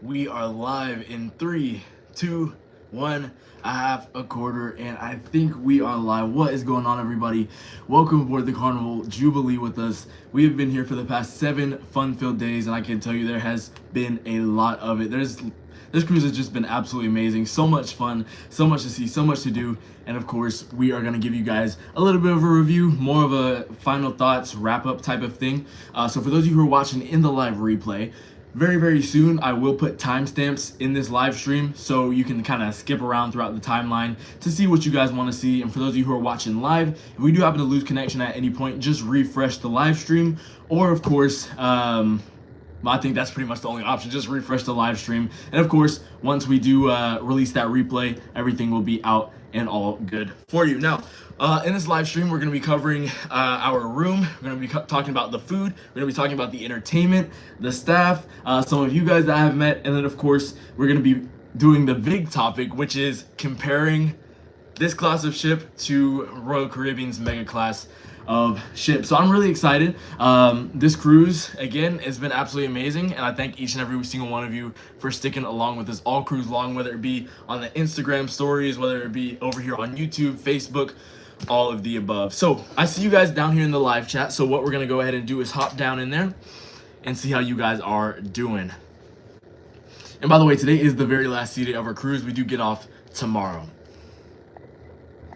We are live in 3, 2, 1, a half, a quarter, and I think we are live. What is going on, everybody? Welcome aboard the Carnival Jubilee with us. We have been here for the past 7 fun-filled days, and I can tell you there has been a lot of it. This cruise has just been absolutely amazing. So much fun, so much to see, so much to do. And of course, we are going to give you guys a little bit of a review, more of a final thoughts, wrap-up type of thing. So for those of you who are watching in the live replay, very soon I will put timestamps in this live stream so you can kind of skip around throughout the timeline to see what you guys want to see. And for those of you who are watching live, if we do happen to lose connection at any point, just refresh the live stream, or of course I think that's pretty much the only option. Just refresh the live stream. And of course, once we do release that replay, everything will be out and all good for you. Now, in this live stream, we're going to be covering our room. We're going to be talking about the food. We're going to be talking about the entertainment, the staff, some of you guys that I have met. And then, of course, we're going to be doing the big topic, which is comparing this class of ship to Royal Caribbean's mega class of ship. So I'm really excited. This cruise, again, has been absolutely amazing, and I thank each and every single one of you for sticking along with us all cruise long, whether it be on the Instagram stories, whether it be over here on YouTube, Facebook, all of the above. So I see you guys down here in the live chat. So what we're gonna go ahead and do is hop down in there and see how you guys are doing. And by the way, today is the very last day of our cruise. We do get off tomorrow.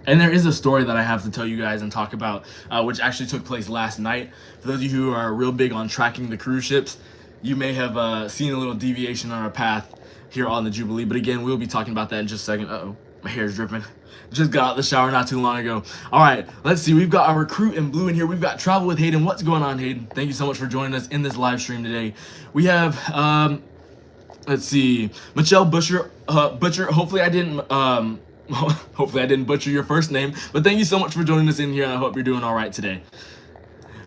And there is a story that I have to tell you guys and talk about, which actually took place last night. For those of you who are real big on tracking the cruise ships, you may have seen a little deviation on our path here on the Jubilee. But again, we'll be talking about that in just a second. Uh-oh, my hair's dripping. Just got out of the shower not too long ago. All right, let's see. We've got our recruit in blue in here. We've got Travel with Hayden. What's going on, Hayden? Thank you so much for joining us in this live stream today. We have, let's see, Michelle Butcher. Hopefully I didn't... Hopefully I didn't butcher your first name, but thank you so much for joining us in here, and I hope you're doing all right today.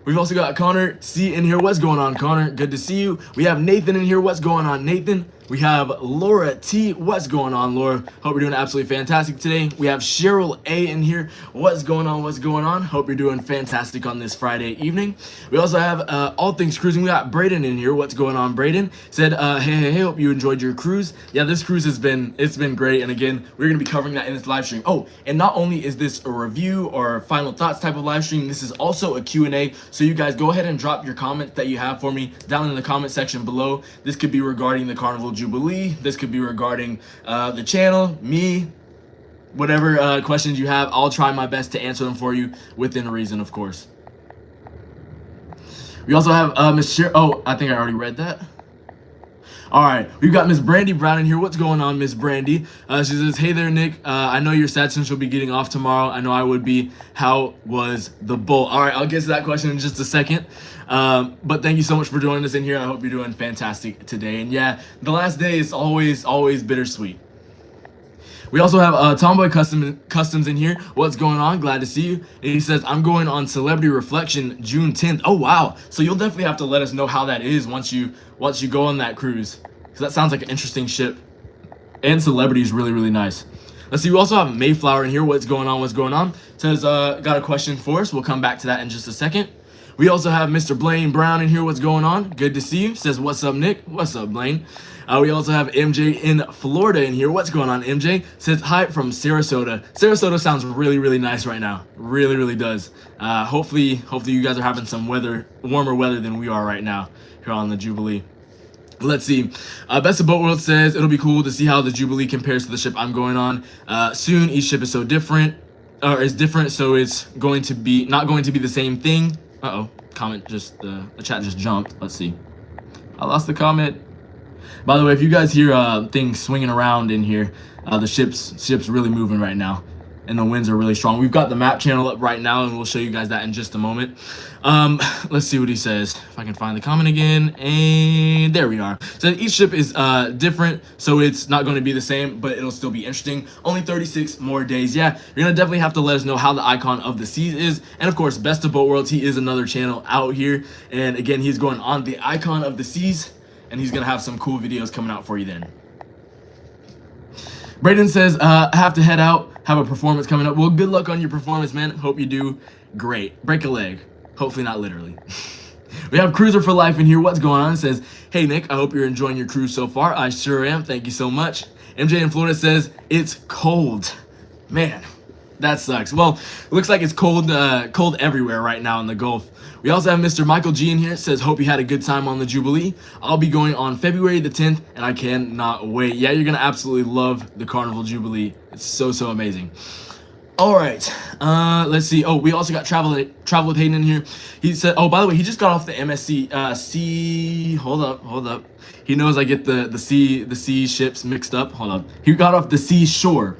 We've also got Connor C in here. What's going on, Connor? Good to see you. We have Nathan in here. What's going on, Nathan? We have Laura T. What's going on, Laura? Hope you're doing absolutely fantastic today. We have Cheryl A in here. What's going on? What's going on? Hope you're doing fantastic on this Friday evening. We also have All Things Cruising. We got Braden in here. What's going on, Braden? Said, hey, hope you enjoyed your cruise. Yeah, this cruise it's been great. And again, we're going to be covering that in this live stream. Oh, and not only is this a review or final thoughts type of live stream, this is also a Q&A. So you guys go ahead and drop your comments that you have for me down in the comment section below. This could be regarding the Carnival Jubilee. This could be regarding the channel, me, whatever questions you have. I'll try my best to answer them for you within reason, of course. We also have Miss Oh, I think I already read that. All right, we've got Miss Brandy Brown in here. What's going on, Miss Brandy? She says, hey there, Nick. I know you're sad since you'll be getting off tomorrow. I know I would be. How was the bowl? All right, I'll get to that question in just a second. But thank you so much for joining us in here. I hope you're doing fantastic today. And yeah, the last day is always bittersweet. We also have Tomboy Customs in here. What's going on? Glad to see you. And he says, I'm going on Celebrity Reflection June 10th. Oh, wow. So you'll definitely have to let us know how that is once you go on that cruise. Because that sounds like an interesting ship. And Celebrity is really nice. Let's see. We also have Mayflower in here. What's going on? What's going on? Says, got a question for us. We'll come back to that in just a second. We also have Mr. Blaine Brown in here. What's going on? Good to see you. Says, what's up, Nick? What's up, Blaine? We also have MJ in Florida in here. What's going on, MJ? Says, hi from Sarasota. Sarasota sounds really nice right now. Really does. Hopefully you guys are having some warmer weather than we are right now here on the Jubilee. Let's see. Best of Boat World says, it'll be cool to see how the Jubilee compares to the ship I'm going on. Soon, each ship is so different, or is different, so it's not going to be the same thing. Uh-oh, comment just, the chat just jumped. Let's see. I lost the comment. By the way, if you guys hear things swinging around in here, the ship's really moving right now, and the winds are really strong. We've got the map channel up right now, and we'll show you guys that in just a moment. Let's see what he says. If I can find the comment again, and there we are. So each ship is different, so it's not going to be the same, but it'll still be interesting. Only 36 more days. Yeah, you're gonna definitely have to let us know how the Icon of the Seas is, and of course, Best of Boat Worlds. He is another channel out here, and again, he's going on the Icon of the Seas. And he's going to have some cool videos coming out for you then. Braden says, I have to head out. Have a performance coming up. Well, good luck on your performance, man. Hope you do great. Break a leg. Hopefully not literally. We have Cruiser for Life in here. What's going on? It says, hey Nick, I hope you're enjoying your cruise so far. I sure am. Thank you so much. MJ in Florida says, it's cold. Man, that sucks. Well, it looks like it's cold everywhere right now in the Gulf. We also have Mr. Michael G in here. It says, hope you had a good time on the Jubilee. I'll be going on February the 10th, and I cannot wait. Yeah, you're going to absolutely love the Carnival Jubilee. It's so amazing. All right, let's see. Oh, we also got Travel with Hayden in here. He said, oh, by the way, he just got off the MSC C. Hold up. He knows I get the sea ships mixed up. Hold up. He got off the seashore.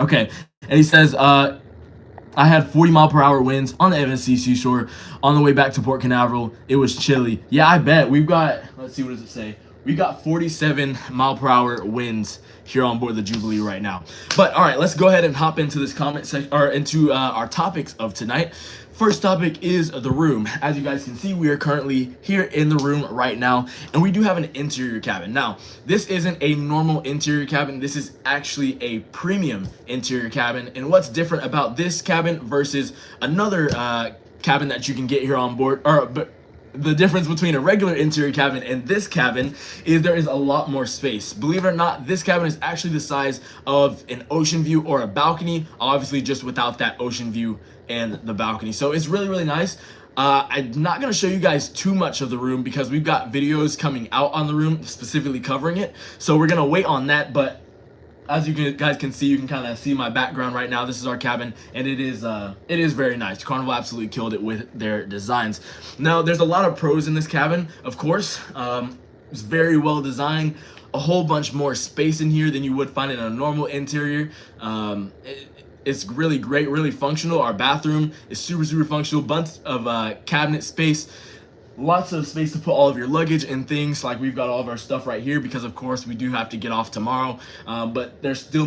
Okay, and he says, I had 40-mile-per-hour winds on the MSC Seashore on the way back to Port Canaveral. It was chilly. Yeah, I bet. We've got, let's see, what does it say? We got 47-mile-per-hour winds here on board the Jubilee right now. But all right, let's go ahead and hop into this comment section, or into our topics of tonight. First topic is the room. As you guys can see, we are currently here in the room right now, and we do have an interior cabin. Now, this isn't a normal interior cabin. This is actually a premium interior cabin. And what's different about this cabin versus another cabin that you can get here on board, the difference between a regular interior cabin and this cabin is there is a lot more space. Believe it or not, this cabin is actually the size of an ocean view or a balcony, obviously just without that ocean view and the balcony. So it's really nice. I'm not going to show you guys too much of the room because we've got videos coming out on the room specifically covering it. So we're going to wait on that, but as you guys can see, you can kind of see my background right now. This is our cabin, and it is very nice. Carnival absolutely killed it with their designs. Now, there's a lot of pros in this cabin, of course. It's very well designed. A whole bunch more space in here than you would find in a normal interior. It's really great, really functional. Our bathroom is super functional. Bunch of cabinet space. Lots of space to put all of your luggage and things. Like we've got all of our stuff right here because of course we do have to get off tomorrow, but there's still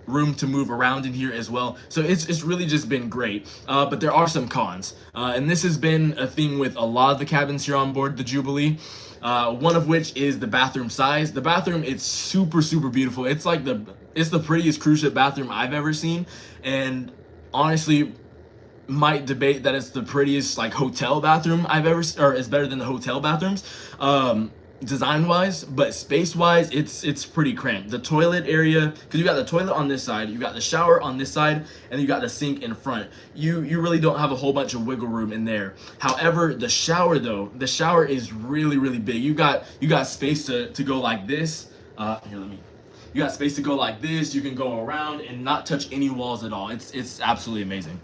room to move around in here as well. So it's really just been great, but there are some cons, and this has been a thing with a lot of the cabins here on board the Jubilee. One of which is the bathroom size. The bathroom, it's super beautiful. It's like it's the prettiest cruise ship bathroom I've ever seen, and honestly might debate that it's the prettiest like hotel bathroom I've ever, or it's better than the hotel bathrooms, design wise, but space wise it's pretty cramped. The toilet area, because you got the toilet on this side, you got the shower on this side, and you got the sink in front. You really don't have a whole bunch of wiggle room in there. However, the shower though, the shower is really big. You got space to go like this. You got space to go like this. You can go around and not touch any walls at all. It's absolutely amazing.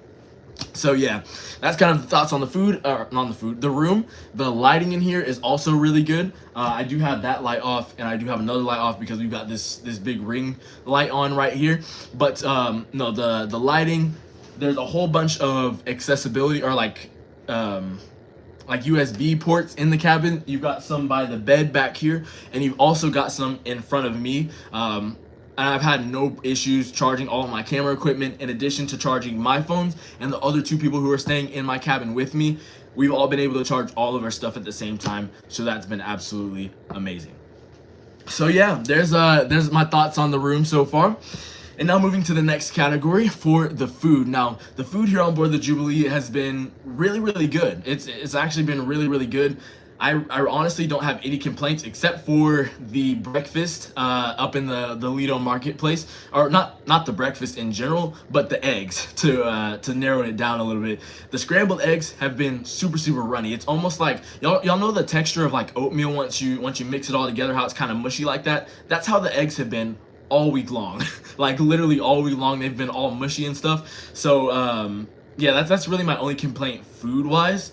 So yeah, that's kind of the thoughts on the food, or not on the food, the room. The lighting in here is also really good. I do have that light off, and I do have another light off because we've got this big ring light on right here. But no, the lighting, there's a whole bunch of accessibility, or like USB ports in the cabin. You've got some by the bed back here, and you've also got some in front of me. And I've had no issues charging all of my camera equipment, in addition to charging my phones and the other two people who are staying in my cabin with me. We've all been able to charge all of our stuff at the same time, so that's been absolutely amazing. So yeah, there's my thoughts on the room so far. And now moving to the next category for the food. Now, the food here on board the Jubilee has been really good. It's actually been really good. I honestly don't have any complaints except for the breakfast up in the Lido marketplace, or not the breakfast in general, but the eggs, to narrow it down a little bit. The scrambled eggs have been super runny. It's almost like y'all know the texture of like oatmeal once you mix it all together, how it's kind of mushy like that. That's how the eggs have been all week long. Like literally all week long, they've been all mushy and stuff. So yeah, that's really my only complaint food wise.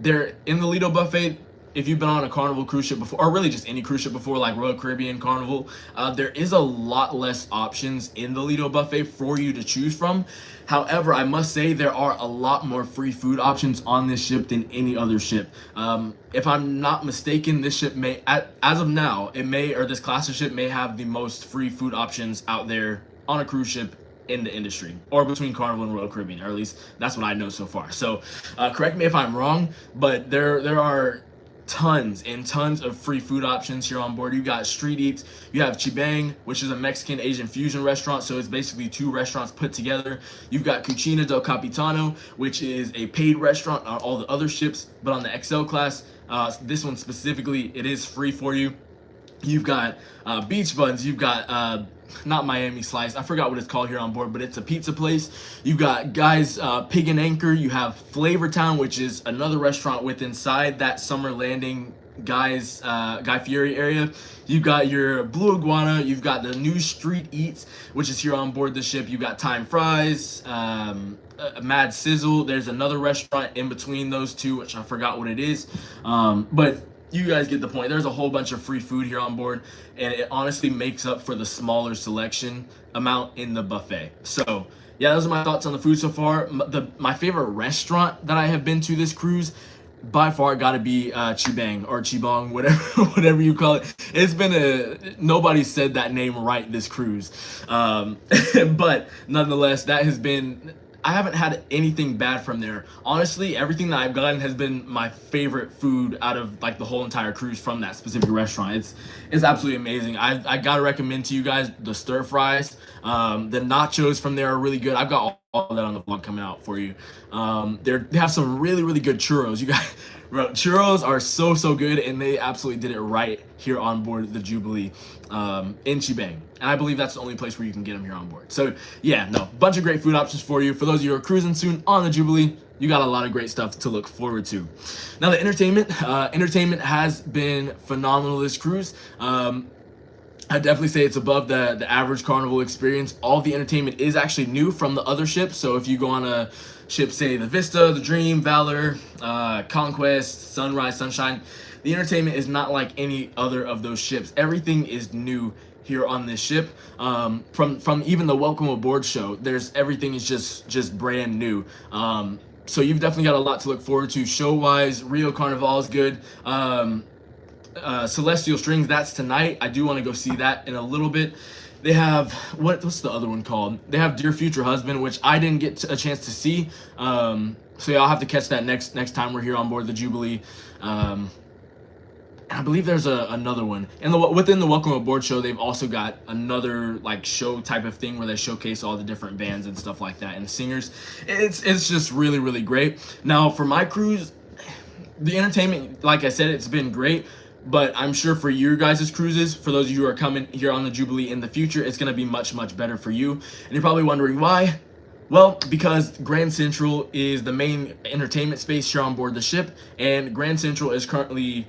They're in the Lido buffet. If you've been on a Carnival cruise ship before, or really just any cruise ship before, like Royal Caribbean, Carnival, there is a lot less options in the Lido buffet for you to choose from. However, I must say there are a lot more free food options on this ship than any other ship. If I'm not mistaken, this ship may, as of now, this class of ship may have the most free food options out there on a cruise ship in the industry, or between Carnival and Royal Caribbean, or at least that's what I know so far. So correct me if I'm wrong, but there are tons and tons of free food options here on board. You got street eats, you have Chibang, which is a Mexican Asian fusion restaurant, so it's basically two restaurants put together. You've got Cucina del Capitano, which is a paid restaurant on all the other ships, but on the XL class, this one specifically, it is free for you. You've got beach buns, you've got not Miami Slice, I forgot what it's called here on board, but it's a pizza place. You've got Guy's Pig and Anchor, you have Flavor Town, which is another restaurant with inside that Summer Landing Guy's Guy Fieri area. You've got your Blue Iguana, you've got the new Street Eats, which is here on board the ship. You've got Time Fries, Mad Sizzle. There's another restaurant in between those two, which I forgot what it is, but you guys get the point. There's a whole bunch of free food here on board, and it honestly makes up for the smaller selection amount in the buffet. So yeah, those are my thoughts on the food so far. My favorite restaurant that I have been to this cruise, by far, got to be Chibang or Chibong, whatever you call it. It's been nobody said that name right this cruise, but nonetheless, that has been. I haven't had anything bad from there. Honestly, everything that I've gotten has been my favorite food out of like the whole entire cruise from that specific restaurant. It's absolutely amazing. I gotta recommend to you guys the stir fries. The nachos from there are really good. I've got all that on the vlog coming out for you. They have some really good churros. You guys, bro, churros are so good, and they absolutely did it right here on board the Jubilee in Chibang. And I believe that's the only place where you can get them here on board. So yeah, no, bunch of great food options for you. For those of you who are cruising soon on the Jubilee, you got a lot of great stuff to look forward to. Now the entertainment has been phenomenal this cruise. I definitely say it's above the average Carnival experience. All the entertainment is actually new from the other ships. So if you go on a ship, say the Vista, the Dream, Valor, Conquest, Sunrise, Sunshine, the entertainment is not like any other of those ships. Everything is new here on this ship. From even the Welcome Aboard show, everything is just brand new. So you've definitely got a lot to look forward to show wise. Rio Carnival is good. Celestial Strings, that's tonight. I do want to go see that in a little bit. They have what's the other one called? They have Dear Future Husband, which I didn't get a chance to see. So yeah, I'll have to catch that next time we're here on board the Jubilee. I believe there's another one. And within the Welcome Aboard show, they've also got another like show type of thing where they showcase all the different bands and stuff like that and the singers. It's just really great. Now for my cruise, the entertainment, like I said, it's been great. But I'm sure for your guys' cruises, for those of you who are coming here on the Jubilee in the future, it's going to be much better for you. And you're probably wondering why. Well, because Grand Central is the main entertainment space here on board the ship, and Grand Central is currently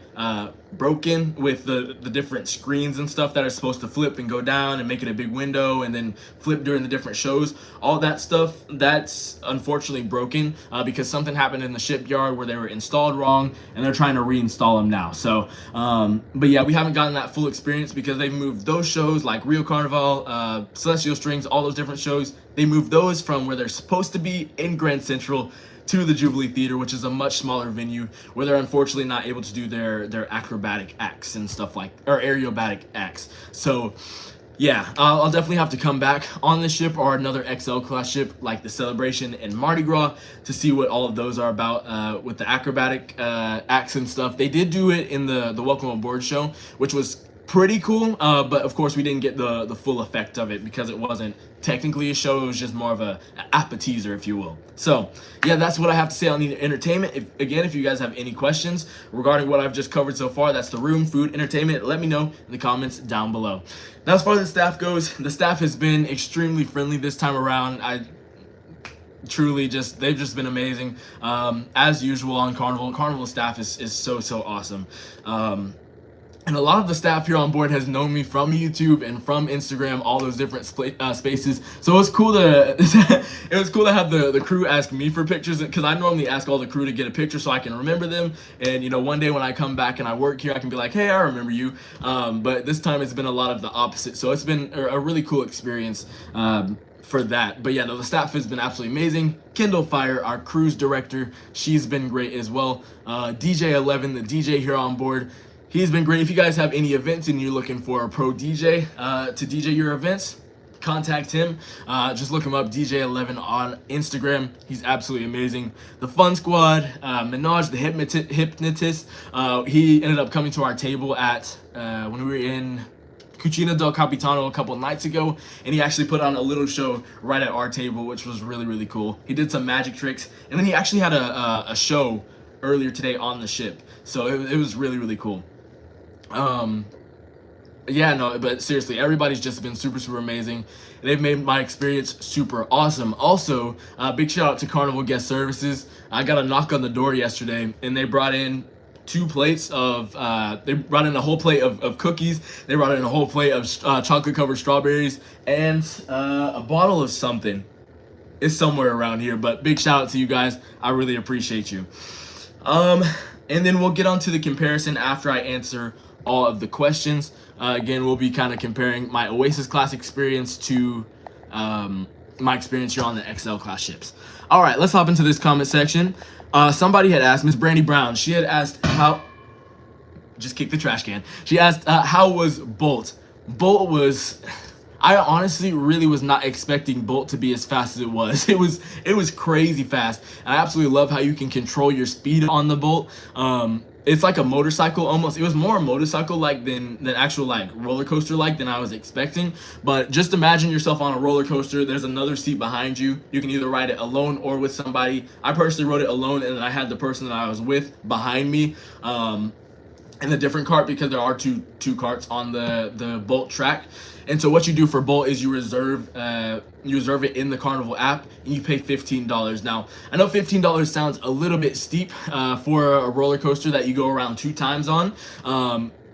broken with the different screens and stuff that are supposed to flip and go down and make it a big window and then flip during the different shows. All that stuff, that's unfortunately broken because something happened in the shipyard where they were installed wrong, and they're trying to reinstall them now. So, but yeah, we haven't gotten that full experience because they've moved those shows like Rio Carnival, Celestial Strings, all those different shows. They moved those from where they're supposed to be in Grand Central to the Jubilee Theater, which is a much smaller venue where they're unfortunately not able to do their acrobatic acts and stuff or aerobatic acts. So yeah, I'll definitely have to come back on this ship or another XL class ship like the Celebration and Mardi Gras to see what all of those are about with the acrobatic acts and stuff. They did do it in the Welcome Aboard show, which was pretty cool, but of course we didn't get the full effect of it because it wasn't technically a show. It was just more of an appetizer, if you will. So yeah, that's what I have to say on the entertainment. If you guys have any questions regarding what I've just covered so far, that's the room, food, entertainment, let me know in the comments down below. Now as far as the staff goes, the staff has been extremely friendly this time around. Truly they've just been amazing. As usual on Carnival staff is so awesome. And a lot of the staff here on board has known me from YouTube and from Instagram, all those different spaces. So it was cool to have the crew ask me for pictures, because I normally ask all the crew to get a picture so I can remember them. And you know, one day when I come back and I work here, I can be like, hey, I remember you. But this time it's been a lot of the opposite. So it's been a really cool experience for that. But yeah, no, the staff has been absolutely amazing. Kendall Fire, our cruise director, she's been great as well. DJ 11, the DJ here on board, he's been great. If you guys have any events and you're looking for a pro DJ to DJ your events, contact him. Just look him up, DJ11 on Instagram. He's absolutely amazing. The Fun Squad, Minaj the hypnotist, he ended up coming to our table at when we were in Cucina del Capitano a couple nights ago, and he actually put on a little show right at our table, which was really, really cool. He did some magic tricks, and then he actually had a show earlier today on the ship, so it was really, really cool. Yeah, no, but seriously, everybody's just been super, super amazing. They've made my experience super awesome. Also, big shout out to Carnival Guest Services. I got a knock on the door yesterday, and they brought in 2 plates of, they brought in a whole plate of cookies. They brought in a whole plate of chocolate covered strawberries and a bottle of something. It's somewhere around here, but big shout out to you guys. I really appreciate you. And then we'll get on to the comparison after I answer all of the questions. Again, we'll be kind of comparing my Oasis class experience to my experience here on the XL class ships. All right, let's hop into this comment section. Somebody had asked, Miss Brandy Brown, she had asked how, just kick the trash can. She asked, how was Bolt? Bolt was, I honestly really was not expecting Bolt to be as fast as it was. It was crazy fast. And I absolutely love how you can control your speed on the Bolt. It's like a motorcycle almost. It was more motorcycle-like than actual like roller coaster-like than I was expecting. But just imagine yourself on a roller coaster. There's another seat behind you. You can either ride it alone or with somebody. I personally rode it alone, and then I had the person that I was with behind me in a different cart, because there are two carts on the Bolt track. And so what you do for Bolt is you reserve it in the Carnival app, and you pay $15. Now, I know $15 sounds a little bit steep for a roller coaster that you go around 2 times on,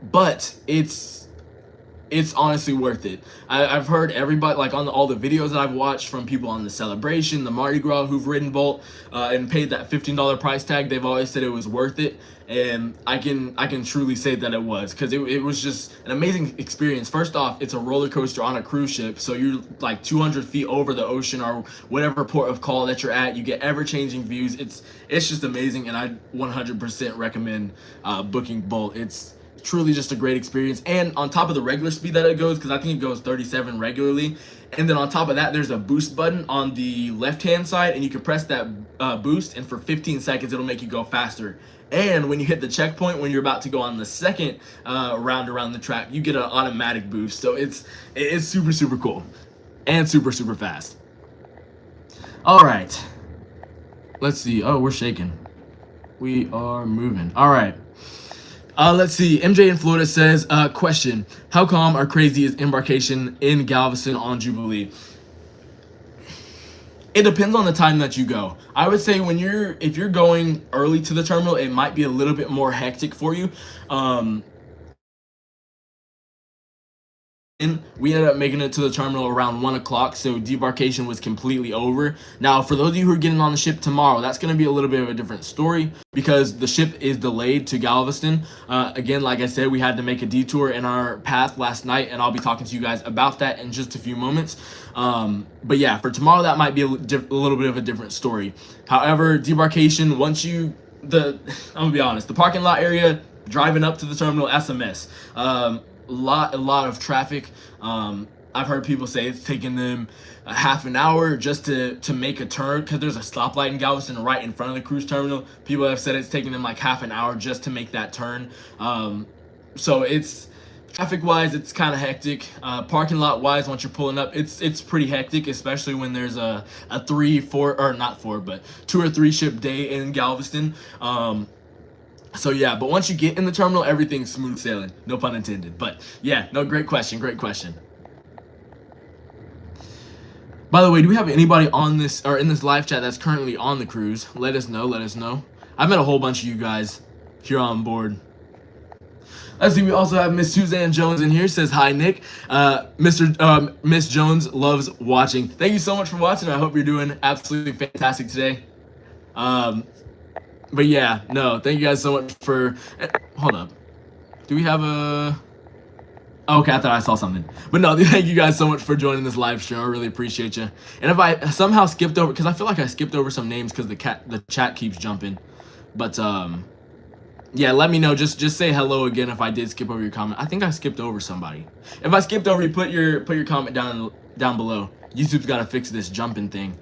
but it's honestly worth it. I've heard everybody, like on all the videos that I've watched from people on the Celebration, the Mardi Gras, who've ridden Bolt and paid that $15 price tag, they've always said it was worth it. And I can truly say that it was, because it was just an amazing experience. First off, it's a roller coaster on a cruise ship, so you're like 200 feet over the ocean or whatever port of call that you're at. You get ever-changing views. It's just amazing, and I 100% recommend booking Bolt. It's truly just a great experience. And on top of the regular speed that it goes, because I think it goes 37 regularly, and then on top of that, there's a boost button on the left-hand side, and you can press that boost, and for 15 seconds, it'll make you go faster. And when you hit the checkpoint, when you're about to go on the second round around the track, you get an automatic boost. So it's super, super cool and super, super fast. All right. Let's see. Oh, we're shaking. We are moving. All right. Let's see. MJ in Florida says, question, how calm or crazy is embarkation in Galveston on Jubilee? It depends on the time that you go. I would say if you're going early to the terminal, it might be a little bit more hectic for you. And we ended up making it to the terminal around 1 o'clock, so debarkation was completely over. Now, for those of you who are getting on the ship tomorrow, that's going to be a little bit of a different story, because the ship is delayed to Galveston. Again, like I said, we had to make a detour in our path last night, and I'll be talking to you guys about that in just a few moments. But yeah, for tomorrow, that might be a little bit of a different story. However, debarkation, I'm gonna be honest, the parking lot area, driving up to the terminal, that's a mess. A lot of traffic. I've heard people say it's taking them a half an hour just to make a turn, because there's a stoplight in Galveston right in front of the cruise terminal. People have said it's taking them like half an hour just to make that turn. So it's traffic wise, it's kind of hectic. Parking lot wise, once you're pulling up, it's pretty hectic, especially when there's a 2 or 3 ship day in Galveston. So yeah, but once you get in the terminal, everything's smooth sailing. No pun intended. But yeah, no, great question. Great question. By the way, do we have anybody on this or in this live chat that's currently on the cruise? Let us know. Let us know. I've met a whole bunch of you guys here on board. Let's see. We also have Miss Suzanne Jones in here. Says hi, Nick. Miss Jones loves watching. Thank you so much for watching. I hope you're doing absolutely fantastic today. But yeah, no, thank you guys so much for, hold up. Do we have a, oh, okay, I thought I saw something. But no, thank you guys so much for joining this live stream. I really appreciate you. And if I somehow skipped over, because I feel like I skipped over some names because the chat keeps jumping. But yeah, let me know. Just say hello again if I did skip over your comment. I think I skipped over somebody. If I skipped over you, put your comment down down below. YouTube's got to fix this jumping thing.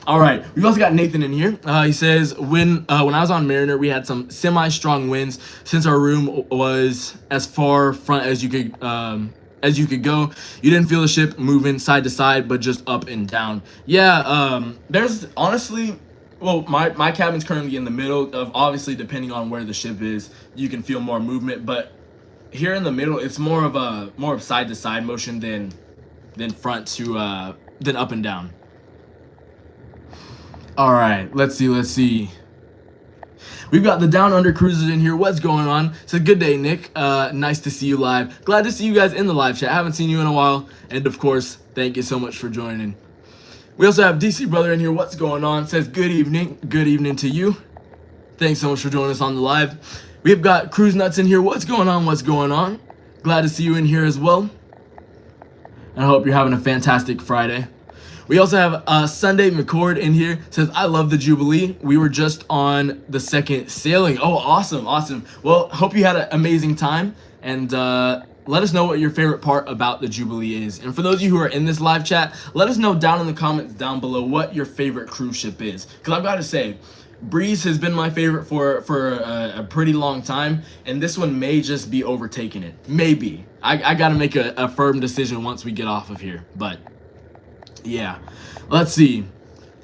All right, we've also got Nathan in here. He says, when I was on Mariner, we had some semi-strong winds since our room was as far front as you could go. You didn't feel the ship moving side to side, but just up and down. Yeah, there's honestly, well, my cabin's currently in the middle of, obviously, depending on where the ship is, you can feel more movement, but here in the middle, it's more of side to side motion than front to than up and down. All right, let's see. We've got the Down Under cruisers in here. What's going on? It's a good day, Nick. Nice to see you live. Glad to see you guys in the live chat. I haven't seen you in a while. And of course, thank you so much for joining. We also have DC Brother in here. What's going on? Says good evening. Good evening to you. Thanks so much for joining us on the live. We've got Cruise Nuts in here. What's going on? What's going on? Glad to see you in here as well. And I hope you're having a fantastic Friday. We also have Sunday McCord in here. Says, I love the Jubilee. We were just on the second sailing. Oh, awesome. Well, hope you had an amazing time. And let us know what your favorite part about the Jubilee is. And for those of you who are in this live chat, let us know down in the comments down below what your favorite cruise ship is. Because I've got to say, Breeze has been my favorite for a pretty long time. And this one may just be overtaking it. Maybe. I got to make a firm decision once we get off of here. But yeah, let's see.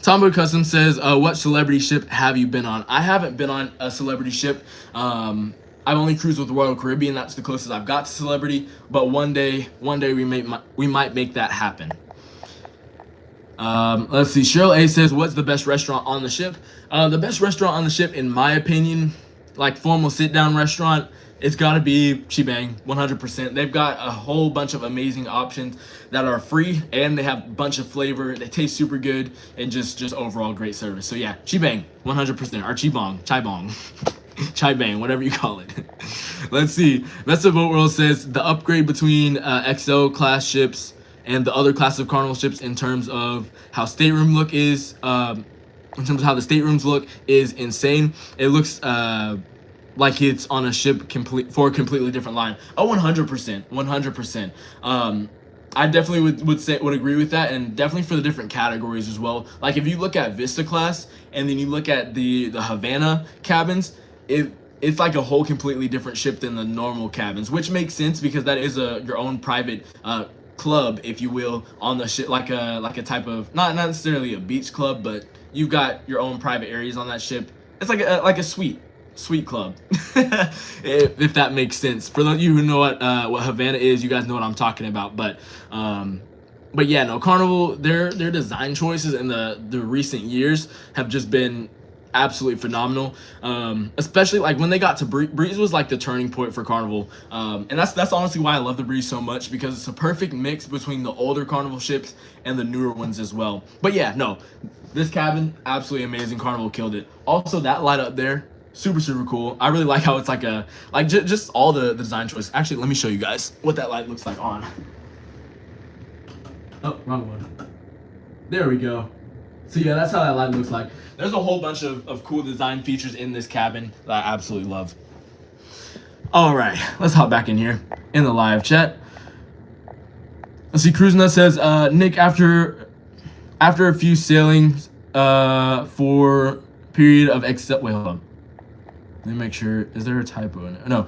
Tombo Custom says, what celebrity ship have you been on? I haven't been on a celebrity ship. I've only cruised with Royal Caribbean. That's the closest I've got to celebrity. But one day we might make that happen. Let's see. Cheryl A says, what's the best restaurant on the ship? The best restaurant on the ship, in my opinion, like formal sit-down restaurant, it's got to be Shebang, 100%. They've got a whole bunch of amazing options that are free, and they have a bunch of flavor. They taste super good, and just overall great service. So yeah, Shebang, 100%, or Chibong, Chibang, whatever you call it. Let's see. Best of Boat World says, the upgrade between XL class ships and the other class of Carnival ships in terms of how stateroom look is, in terms of how the staterooms look, is insane. It looks like it's on a ship for a completely different line. Oh, 100%. I definitely would agree with that, and definitely for the different categories as well. Like if you look at Vista class and then you look at the Havana cabins, it's like a whole completely different ship than the normal cabins, which makes sense because that is your own private club, if you will, on the ship, like a type of not necessarily a beach club, but you've got your own private areas on that ship. It's like a suite club, if that makes sense. For those of you who know what Havana is, you guys know what I'm talking about. But yeah, no, Carnival, their design choices in the recent years have just been absolutely phenomenal. Especially like when they got to Breeze was like the turning point for Carnival, and that's honestly why I love the Breeze so much, because it's a perfect mix between the older Carnival ships and the newer ones as well. But yeah, no, this cabin, absolutely amazing. Carnival killed it. Also, that light up there, super cool. I really like how it's like just all the design choice. Actually, let me show you guys what that light looks like on. Oh, wrong one. There we go. So yeah, that's how that light looks like. There's a whole bunch of cool design features in this cabin that I absolutely love. All right, let's hop back in here in the live chat. Let's see. Cruzna says, Nick, after a few sailings for period of wait, hold on. Let me make sure. Is there a typo in it? No.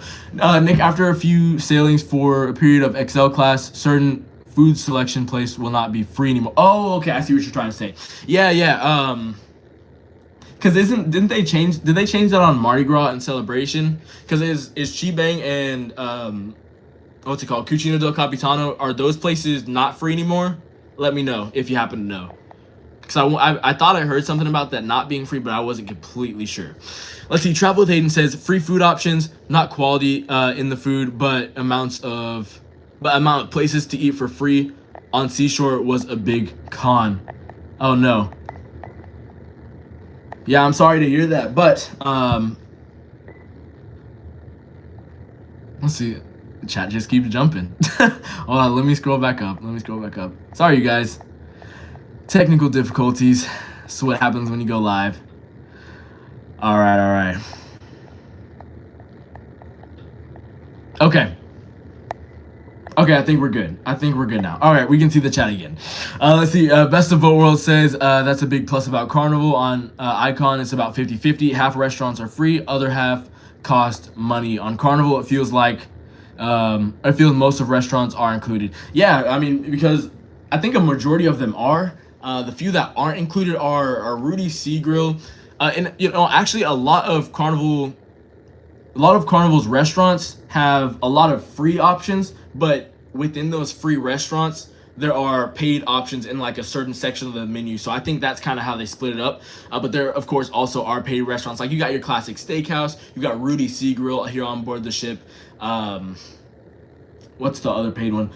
Nick, after a few sailings for a period of XL class, certain food selection place will not be free anymore. Oh, okay. I see what you're trying to say. Yeah. Because did they change that on Mardi Gras and Celebration? Because is Chibang and what's it called, Cucina del Capitano, are those places not free anymore? Let me know if you happen to know. Because I thought I heard something about that not being free, but I wasn't completely sure. Let's see. Travel with Hayden says, free food options, not quality in the food, but amount of places to eat for free on seashore was a big con. Oh no. Yeah, I'm sorry to hear that, but let's see. The chat just keeps jumping. Hold on, let me scroll back up. Sorry, you guys. Technical difficulties. That's what happens when you go live. All right. Okay. Okay, I think we're good. I think we're good now. All right, we can see the chat again. Let's see. Best of Vote World says that's a big plus about Carnival. On Icon, it's about 50-50. Half restaurants are free, other half cost money. On Carnival, it feels like most of restaurants are included. Yeah, I mean, because I think a majority of them are. The few that aren't included are Rudy Sea Grill, and actually a lot of Carnival's restaurants have a lot of free options, but within those free restaurants, there are paid options in like a certain section of the menu. So I think that's kind of how they split it up. But there, of course, also are paid restaurants. Like you got your classic steakhouse, you got Rudy Sea Grill here on board the ship. What's the other paid one?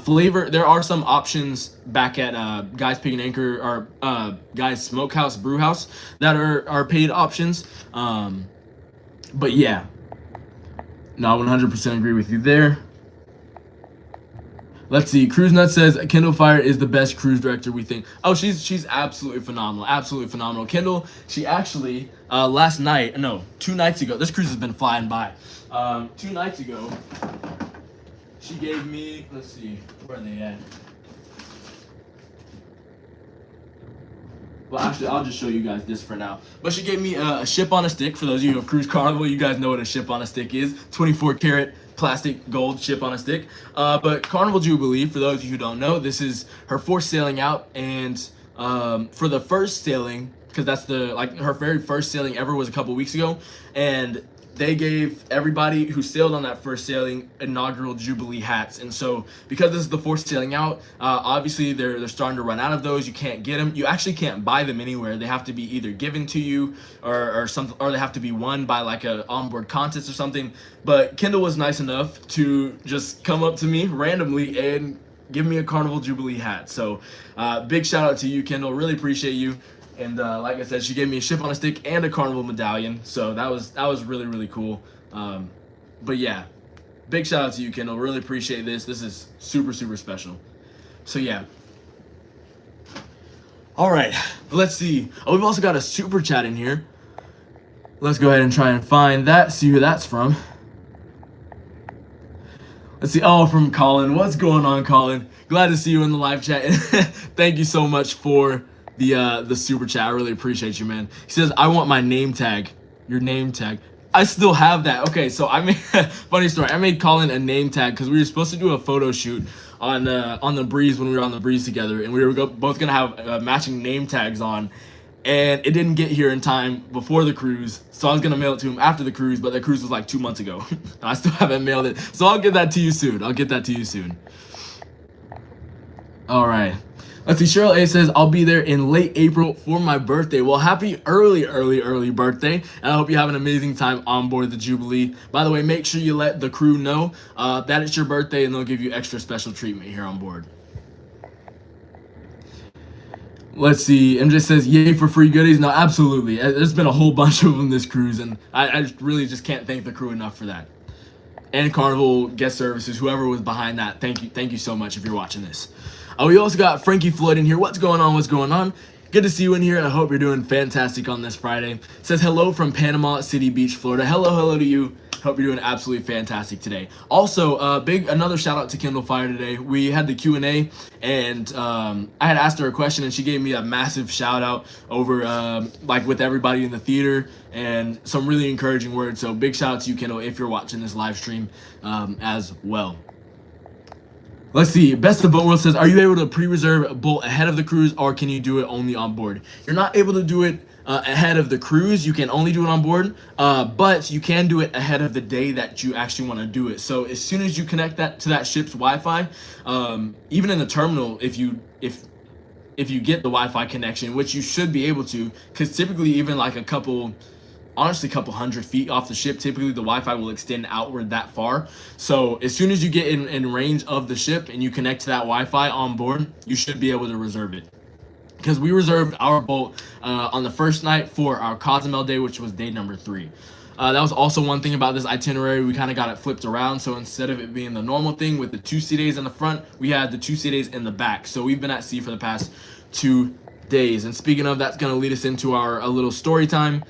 Flavor. There are some options back at Guy's Pig and Anchor or Guy's Smokehouse Brewhouse that are paid options. But yeah, no, 100% agree with you there. Let's see. Cruise Nut says Kendall Fire is the best cruise director we think. Oh, she's absolutely phenomenal. Absolutely phenomenal. Kendall, she actually 2 nights ago. This cruise has been flying by. 2 nights ago, she gave me, let's see, where are they at? Well, actually, I'll just show you guys this for now. But she gave me a ship on a stick. For those of you who have cruised Carnival, you guys know what a ship on a stick is. 24 karat plastic gold ship on a stick. But Carnival Jubilee, for those of you who don't know, this is her 4th sailing out. And for the first sailing, because that's her very first sailing ever was a couple weeks ago. And they gave everybody who sailed on that first sailing inaugural Jubilee hats. And so because this is the 4th sailing out, obviously they're starting to run out of those. You can't get them. You actually can't buy them anywhere. They have to be either given to you or something, or they have to be won by like a onboard contest or something. But Kendall was nice enough to just come up to me randomly and give me a Carnival Jubilee hat. So big shout out to you, Kendall. Really appreciate you. And like I said, she gave me a ship on a stick and a Carnival medallion. So that was really, really cool. But yeah, big shout out to you, Kendall. Really appreciate this. This is super, super special. So yeah. All right, let's see. Oh, we've also got a super chat in here. Let's go ahead and try and find that, see who that's from. Let's see. Oh, from Colin. What's going on, Colin? Glad to see you in the live chat. Thank you so much for the super chat. I really appreciate you, man. He says, I want my name tag. Your name tag. I still have that. Okay, so I made funny story. I made Colin a name tag because we were supposed to do a photo shoot on the breeze when we were on the breeze together, and we were both gonna have matching name tags on, and it didn't get here in time before the cruise, so I was gonna mail it to him after the cruise, but the cruise was like 2 months ago. I still haven't mailed it, so I'll get that to you soon. All right. Let's see, Cheryl A says, I'll be there in late April for my birthday. Well, happy early birthday. And I hope you have an amazing time on board the Jubilee. By the way, make sure you let the crew know that it's your birthday, and they'll give you extra special treatment here on board. Let's see, MJ says, yay for free goodies. No, absolutely. There's been a whole bunch of them this cruise, and I really just can't thank the crew enough for that. And Carnival Guest Services, whoever was behind that, thank you so much if you're watching this. We also got Frankie Floyd in here. What's going on? Good to see you in here, and I hope you're doing fantastic on this Friday. Says hello from Panama City Beach, Florida. Hello to you. Hope you're doing absolutely fantastic today. Also, another shout out to Kendall Fire today. We had the Q&A, and I had asked her a question, and she gave me a massive shout out over like with everybody in the theater, and some really encouraging words. So big shout out to you, Kendall, if you're watching this live stream as well. Let's see. Best of Boat World says, are you able to pre-reserve a boat ahead of the cruise, or can you do it only on board? You're not able to do it ahead of the cruise. You can only do it on board, but you can do it ahead of the day that you actually want to do it. So as soon as you connect that to that ship's Wi-Fi, even in the terminal, if you get the Wi-Fi connection, which you should be able to, because typically even like a couple hundred feet off the ship, typically the Wi-Fi will extend outward that far. So as soon as you get in range of the ship and you connect to that Wi-Fi on board, you should be able to reserve it. Because we reserved our boat on the first night for our Cozumel day, which was day number 3. That was also one thing about this itinerary. We kind of got it flipped around. So instead of it being the normal thing with the 2 sea days in the front, we had the 2 sea days in the back. So we've been at sea for the past 2 days. And speaking of, that's going to lead us into our little story time.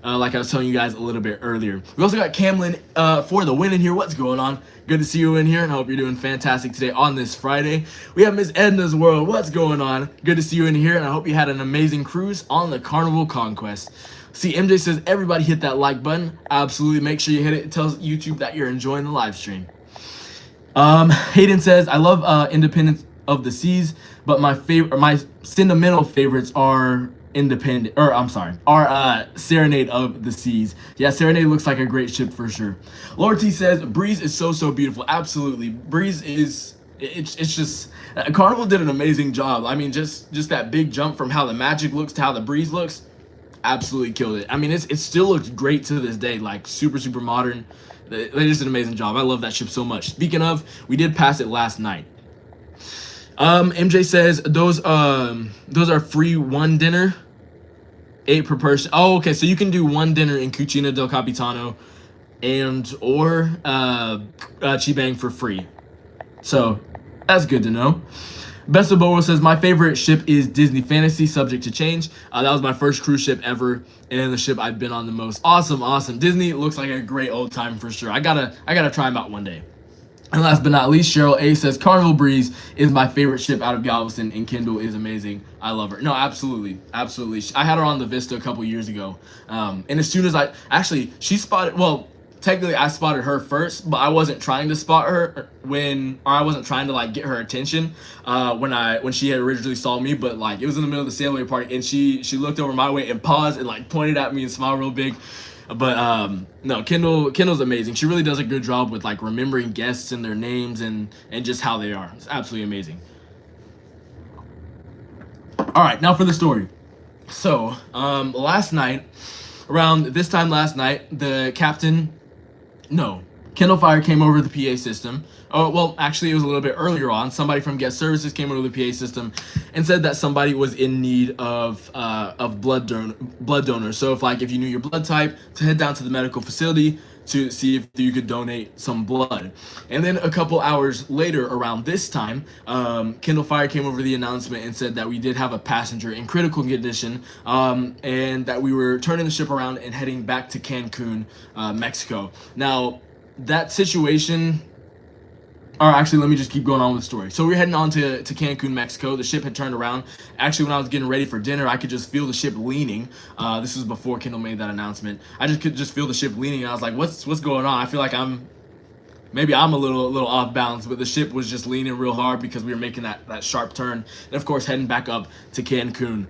like I was telling you guys a little bit earlier. We also got Camlin for the win in here. What's going on? Good to see you in here, and I hope you're doing fantastic today on this Friday. We have Miss Edna's World. What's going on? Good to see you in here, and I hope you had an amazing cruise on the Carnival Conquest. See, MJ says, everybody hit that like button. Absolutely, make sure you hit it. It tells YouTube that you're enjoying the live stream. Hayden says, I love Independence of the Seas, but my sentimental favorites are Serenade of the Seas. Yeah, Serenade looks like a great ship for sure. Lord T says, Breeze is so beautiful. Absolutely. Breeze is, it's just, Carnival did an amazing job. I mean, just that big jump from how the Magic looks to how the Breeze looks, absolutely killed it. I mean, it still looks great to this day, like super modern. They just did an amazing job. I love that ship so much. Speaking of, we did pass it last night. MJ says those are free one dinner, 8 per person. Oh, okay, so you can do one dinner in Cucina del Capitano and or Chibang for free. So that's good to know. Best of Bobo says, my favorite ship is Disney Fantasy, subject to change. That was my first cruise ship ever, and the ship I've been on the most. Awesome. Disney looks like a great old time for sure. I gotta try them out one day. And last but not least, Cheryl A says, Carnival Breeze is my favorite ship out of Galveston, and Kendall is amazing. I love her. No, absolutely. I had her on the Vista a couple years ago. And as soon as she spotted, well, technically I spotted her first, but I wasn't trying to spot her I wasn't trying to like get her attention when she had originally saw me, but like it was in the middle of the sailaway party, and she looked over my way and paused and like pointed at me and smiled real big. But no, Kendall's amazing. She really does a good job with like remembering guests and their names and just how they are. It's absolutely amazing. All right, now for the story. So last night, around this time last night, Kendall Fire came over the PA system. Oh, well, actually, it was a little bit earlier on. Somebody from guest services came over the PA system and said that somebody was in need of blood donors. So if you knew your blood type, to head down to the medical facility to see if you could donate some blood. And then a couple hours later, around this time, Kendall Fire came over the announcement and said that we did have a passenger in critical condition, and that we were turning the ship around and heading back to Cancun, Mexico. Now, that situation, or actually, let me just keep going on with the story. So we're heading on to Cancun, Mexico. The ship had turned around. Actually, when I was getting ready for dinner, I could just feel the ship leaning. This was before Kendall made that announcement. I could just feel the ship leaning, and I was like, what's going on? I feel like maybe I'm a little off balance, but the ship was just leaning real hard because we were making that sharp turn, and of course heading back up to Cancun.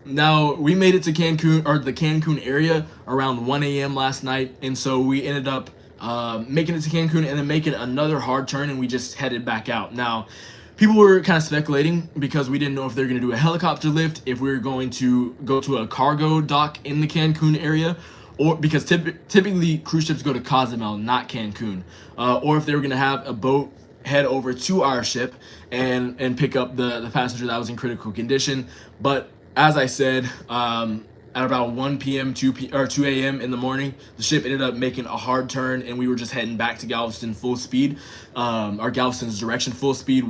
Now, we made it to Cancun, or the Cancun area, around 1 a.m. last night, and so we ended up making it to Cancun and then making another hard turn, and we just headed back out. Now, people were kind of speculating because we didn't know if they were going to do a helicopter lift, if we were going to go to a cargo dock in the Cancun area, or because typically cruise ships go to Cozumel, not Cancun, or if they were going to have a boat head over to our ship and pick up the passenger that was in critical condition. But as I said, at about 1 p.m., 2 a.m. in the morning, the ship ended up making a hard turn, and we were just heading back to Galveston full speed, or Galveston's direction full speed,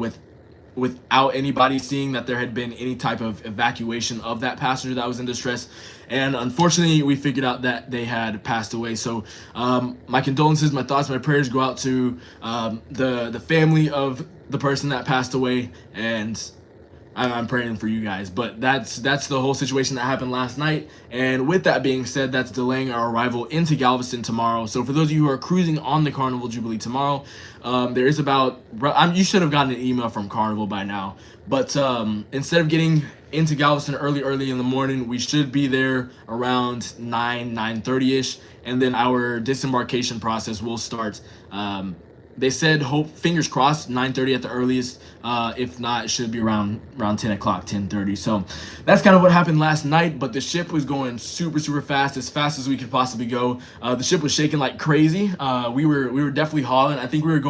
without anybody seeing that there had been any type of evacuation of that passenger that was in distress. And unfortunately, we figured out that they had passed away. So my condolences, my thoughts, my prayers go out to the family of the person that passed away, and I'm praying for you guys. But that's the whole situation that happened last night. And with that being said, that's delaying our arrival into Galveston tomorrow. So for those of you who are cruising on the Carnival Jubilee tomorrow, there is you should have gotten an email from Carnival by now. But instead of getting into Galveston early in the morning, we should be there around 9:30ish, and then our disembarkation process will start. They said, fingers crossed, 9:30 at the earliest. If not, it should be around 10 o'clock, 10:30. So that's kind of what happened last night. But the ship was going super fast as we could possibly go. The ship was shaking like crazy. We were definitely hauling. I think we were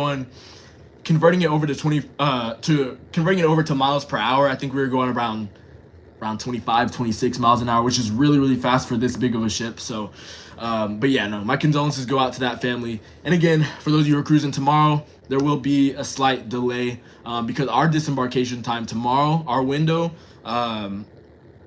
converting it over to miles per hour. I think we were going around 25, 26 miles an hour, which is really fast for this big of a ship. So. But yeah, no, my condolences go out to that family. And again, for those of you who are cruising tomorrow, there will be a slight delay because our disembarkation time tomorrow, our window,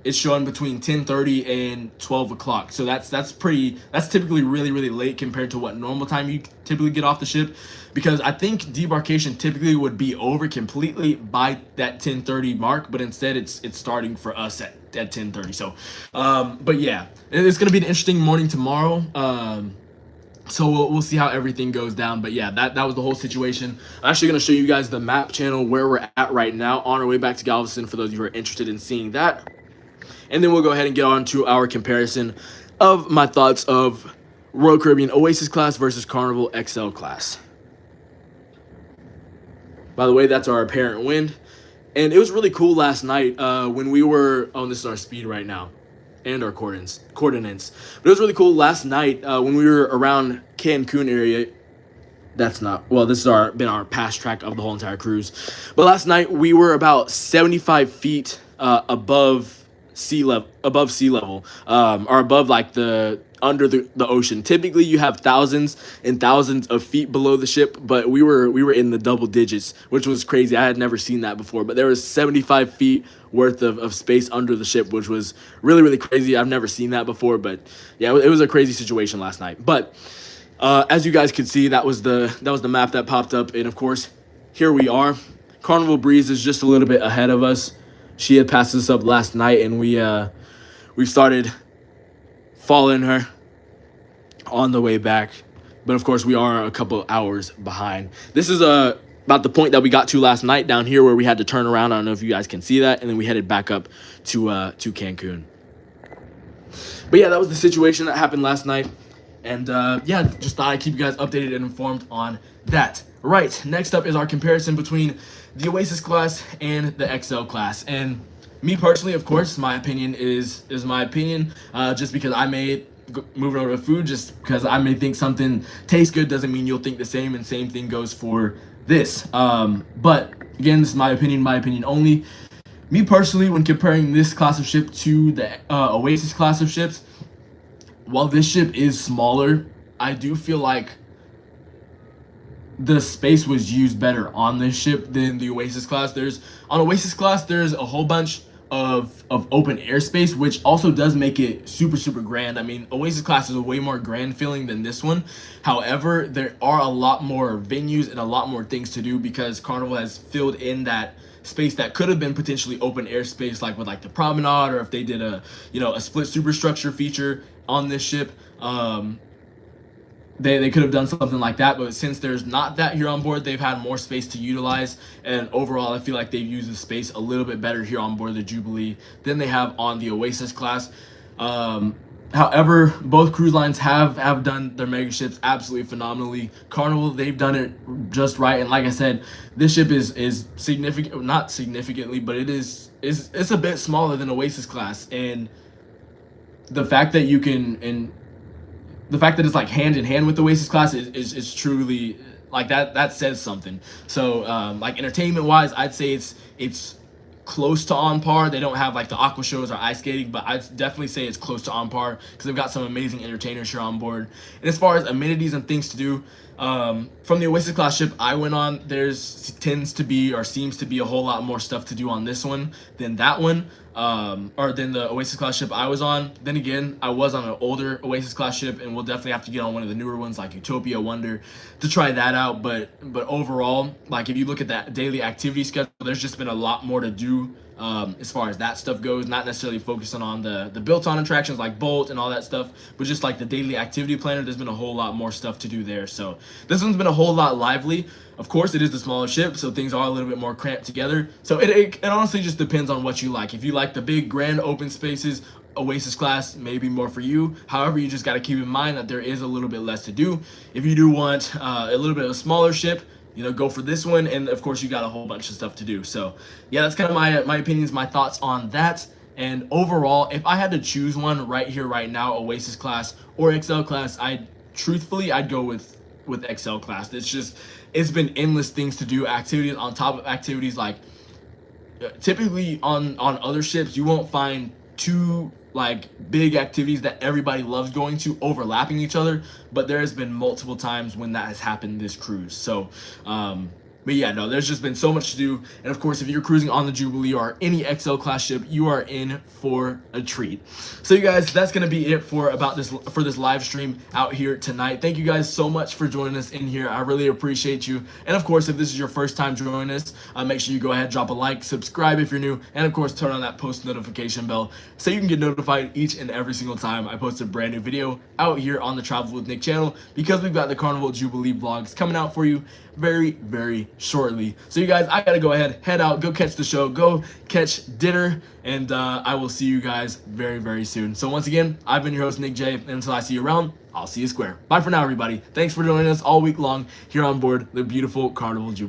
it's showing between 10:30 and 12 o'clock. So that's typically really late compared to what normal time you typically get off the ship, because I think debarkation typically would be over completely by that 10:30 mark, but instead it's starting for us at 10:30. So but yeah, it's gonna be an interesting morning tomorrow. So we'll see how everything goes down. But yeah, that was the whole situation. I'm actually going to show you guys the map channel where we're at right now on our way back to Galveston for those of you who are interested in seeing that. And then we'll go ahead and get on to our comparison of my thoughts of Royal Caribbean Oasis class versus Carnival XL class. By the way, that's our apparent wind. And it was really cool last night when we were, oh, this is our speed right now, and our coordinates. But it was really cool last night when we were around Cancun area. That's not, well, this has been our past track of the whole entire cruise. But last night we were about 75 feet above sea level, or above like under the ocean. Typically you have thousands and thousands of feet below the ship, but we were in the double digits, which was crazy. I had never seen that before, but there was 75 feet worth of space under the ship, which was really crazy. I've never seen that before, but yeah, it was a crazy situation last night. But as you guys can see, that was the map that popped up, and of course here we are. Carnival Breeze is just a little bit ahead of us. She had passed us up last night, and we started following her on the way back. But of course we are a couple hours behind. This is about the point that we got to last night down here where we had to turn around. I don't know if you guys can see that, and then we headed back up to Cancun. But yeah, that was the situation that happened last night. And yeah, just thought I'd keep you guys updated and informed on that. Right, next up is our comparison between the Oasis class and the XL class. And me personally, of course, my opinion is my opinion. Just because I may move over to food, just because I may think something tastes good doesn't mean you'll think the same, and same thing goes for this. But again, this is my opinion only. Me personally, when comparing this class of ship to the Oasis class of ships, while this ship is smaller, I do feel like the space was used better on this ship than the Oasis class. On Oasis class, there's a whole bunch of open airspace, which also does make it super grand. I mean, Oasis class is a way more grand feeling than this one. However, there are a lot more venues and a lot more things to do because Carnival has filled in that space that could have been potentially open airspace, like with like the promenade, or if they did a split superstructure feature on this ship. They could have done something like that, but since there's not that here on board, they've had more space to utilize, and overall I feel like they've used the space a little bit better here on board the Jubilee than they have on the Oasis class. However, both cruise lines have done their mega ships absolutely phenomenally. Carnival, they've done it just right, and like I said, this ship is significant, not significantly, but it's a bit smaller than Oasis class, and the fact that the fact that it's like hand in hand with the Oasis class is truly like that says something. So like entertainment wise, I'd say it's close to on par. They don't have like the aqua shows or ice skating, but I'd definitely say it's close to on par because they've got some amazing entertainers here on board. And as far as amenities and things to do, from the Oasis class ship I went on, seems to be a whole lot more stuff to do on this one than that one, or than the Oasis class ship I was on. Then again, I was on an older Oasis class ship, and we'll definitely have to get on one of the newer ones like Utopia, Wonder, to try that out. But overall, like if you look at that daily activity schedule, there's just been a lot more to do as far as that stuff goes, not necessarily focusing on the built-on attractions like Bolt and all that stuff, but just like the daily activity planner, there's been a whole lot more stuff to do there. So this one's been a whole lot lively. Of course, it is the smaller ship, so things are a little bit more cramped together. So it honestly just depends on what you like. If you like the big grand open spaces, Oasis class may be more for you. However, you just got to keep in mind that there is a little bit less to do. If you do want a little bit of a smaller ship, go for this one, and of course you got a whole bunch of stuff to do. So yeah, that's kind of my opinions, my thoughts on that. And overall, if I had to choose one right here right now, Oasis class or XL class, I'd go with XL class. It's been endless things to do, activities on top of activities. Like typically on other ships you won't find two like big activities that everybody loves going to overlapping each other, but there has been multiple times when that has happened this cruise. So But yeah, no, there's just been so much to do. And of course, if you're cruising on the Jubilee or any XL class ship, you are in for a treat. So you guys, that's going to be it for this live stream out here tonight. Thank you guys so much for joining us in here. I really appreciate you. And of course, if this is your first time joining us, make sure you go ahead, drop a like, subscribe if you're new, and of course, turn on that post notification bell so you can get notified each and every single time I post a brand new video out here on the Travel with Nick channel, because we've got the Carnival Jubilee vlogs coming out for you very, very shortly. So you guys, I gotta go ahead, head out, go catch the show, go catch dinner, and I will see you guys very, very soon. So once again, I've been your host, Nick J, and until I see you around, I'll see you square. Bye for now, everybody. Thanks for joining us all week long here on board the beautiful Carnival Jubilee.